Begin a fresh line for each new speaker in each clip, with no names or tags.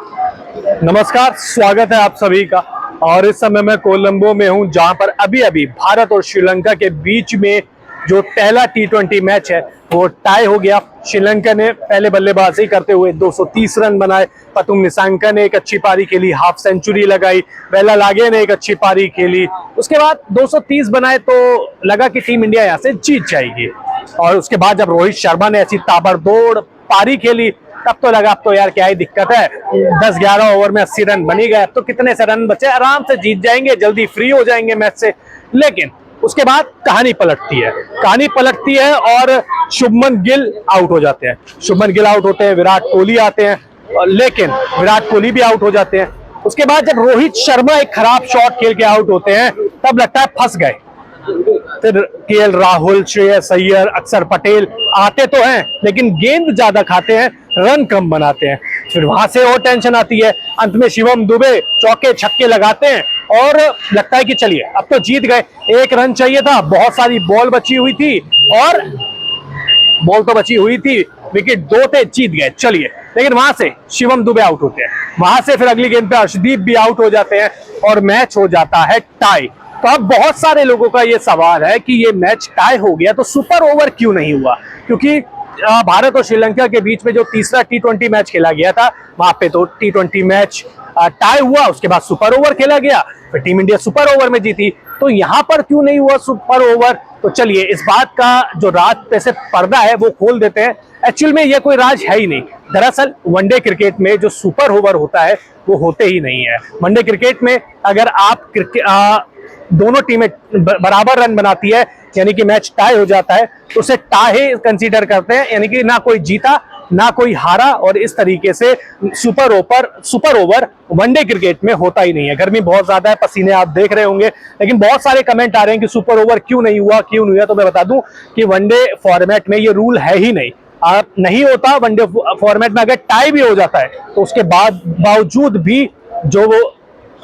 नमस्कार, स्वागत है आप सभी का। और इस समय मैं कोलंबो में हूं, जहां पर अभी अभी भारत और श्रीलंका के बीच में जो पहला T20 मैच है वो टाई हो गया। श्रीलंका ने पहले बल्लेबाजी करते हुए 230 रन बनाए। पतुम निसांका ने एक अच्छी पारी खेली, हाफ सेंचुरी लगाई। बेला लागे ने एक अच्छी पारी खेली। उसके बाद 230 बनाए तो लगा कि टीम इंडिया यहाँ से जीत जाएगी। और उसके बाद जब रोहित शर्मा ने ऐसी ताबड़तोड़ पारी खेली तब तो लगा अब तो यार क्या ही दिक्कत है, 10-11 ओवर में 80 रन बनी गए, अब तो कितने से रन बचे, आराम से जीत जाएंगे, जल्दी फ्री हो जाएंगे मैच से। लेकिन उसके बाद कहानी पलटती है और शुभमन गिल आउट हो जाते हैं। शुभमन गिल आउट होते हैं, विराट कोहली आते हैं, लेकिन विराट कोहली भी आउट हो जाते हैं। उसके बाद जब रोहित शर्मा एक खराब शॉट खेल के आउट होते हैं तब लगता है फंस गए। फिर केएल राहुल, श्रेयस अय्यर, अक्षर पटेल आते तो हैं लेकिन गेंद ज्यादा खाते हैं, रन कम बनाते हैं। फिर वहां से और टेंशन आती है। अंत में शिवम दुबे चौके छक्के लगाते हैं और लगता है कि चलिए अब तो जीत गए। 1 रन चाहिए था, बहुत सारी बॉल बची हुई थी और बॉल तो बची हुई थी, विकेट 2 थे, जीत गए चलिए। लेकिन वहां से शिवम दुबे आउट होते हैं, वहां से फिर अगली गेंद पे अर्शदीप भी आउट हो जाते हैं और मैच हो जाता है टाई। तो अब बहुत सारे लोगों का ये सवाल है कि ये मैच टाई हो गया तो सुपर ओवर क्यों नहीं हुआ, क्योंकि भारत और श्रीलंका के बीच में जो तीसरा T20 मैच खेला गया था वहां पे तो T20 मैच टाई हुआ, उसके बाद सुपर ओवर खेला गया, फिर टीम इंडिया सुपर ओवर में जीती। तो यहां पर क्यों नहीं हुआ सुपर ओवर? तो चलिए इस बात का जो राज पे से पर्दा है वो खोल देते हैं। एक्चुअल में ये कोई राज है ही नहीं। दरअसल वनडे क्रिकेट में जो सुपर ओवर होता है वो होते ही नहीं है। वनडे क्रिकेट में अगर आप दोनों टीमें बराबर रन बनाती है यानी कि मैच टाई हो जाता है तो उसे टाई कंसीडर करते हैं, यानी कि ना कोई जीता ना कोई हारा। और इस तरीके से सुपर ओवर वनडे क्रिकेट में होता ही नहीं है। गर्मी बहुत ज्यादा है, पसीने आप देख रहे होंगे, लेकिन बहुत सारे कमेंट आ रहे हैं कि सुपर ओवर क्यों नहीं हुआ। तो मैं बता दूं कि वनडे फॉर्मेट में ये रूल है ही नहीं। आप नहीं होता वनडे फॉर्मेट में, अगर टाई भी हो जाता है तो उसके बावजूद भी जो वो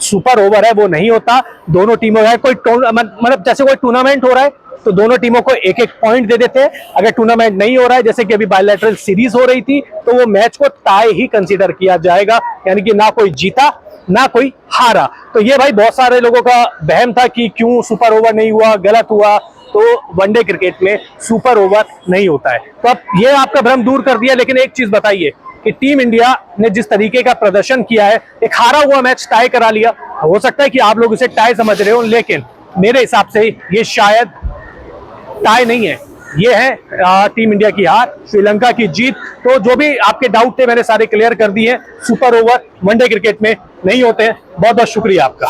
सुपर ओवर है वो नहीं होता। दोनों टीमों का कोई मतलब जैसे कोई टूर्नामेंट हो रहा है तो दोनों टीमों को 1-1 पॉइंट दे देते हैं। अगर टूर्नामेंट नहीं हो रहा है, जैसे कि अभी बायलैटरल सीरीज हो रही थी, तो वो मैच को टाई ही कंसीडर किया जाएगा, यानी कि ना कोई जीता ना कोई हारा। तो ये भाई बहुत सारे लोगों का वहम था कि क्यों सुपर ओवर नहीं हुआ, गलत हुआ। तो वनडे क्रिकेट में सुपर ओवर नहीं होता है। तो अब ये आपका भ्रम दूर कर दिया। लेकिन एक चीज बताइए कि टीम इंडिया ने जिस तरीके का प्रदर्शन किया है, एक हारा हुआ मैच टाई करा लिया। हो सकता है कि आप लोग इसे टाई समझ रहे हो, लेकिन मेरे हिसाब से ये शायद टाई नहीं है, ये है टीम इंडिया की हार, श्रीलंका की जीत। तो जो भी आपके डाउट थे मैंने सारे क्लियर कर दिए हैं। सुपर ओवर वनडे क्रिकेट में नहीं होते हैं। बहुत बहुत शुक्रिया आपका।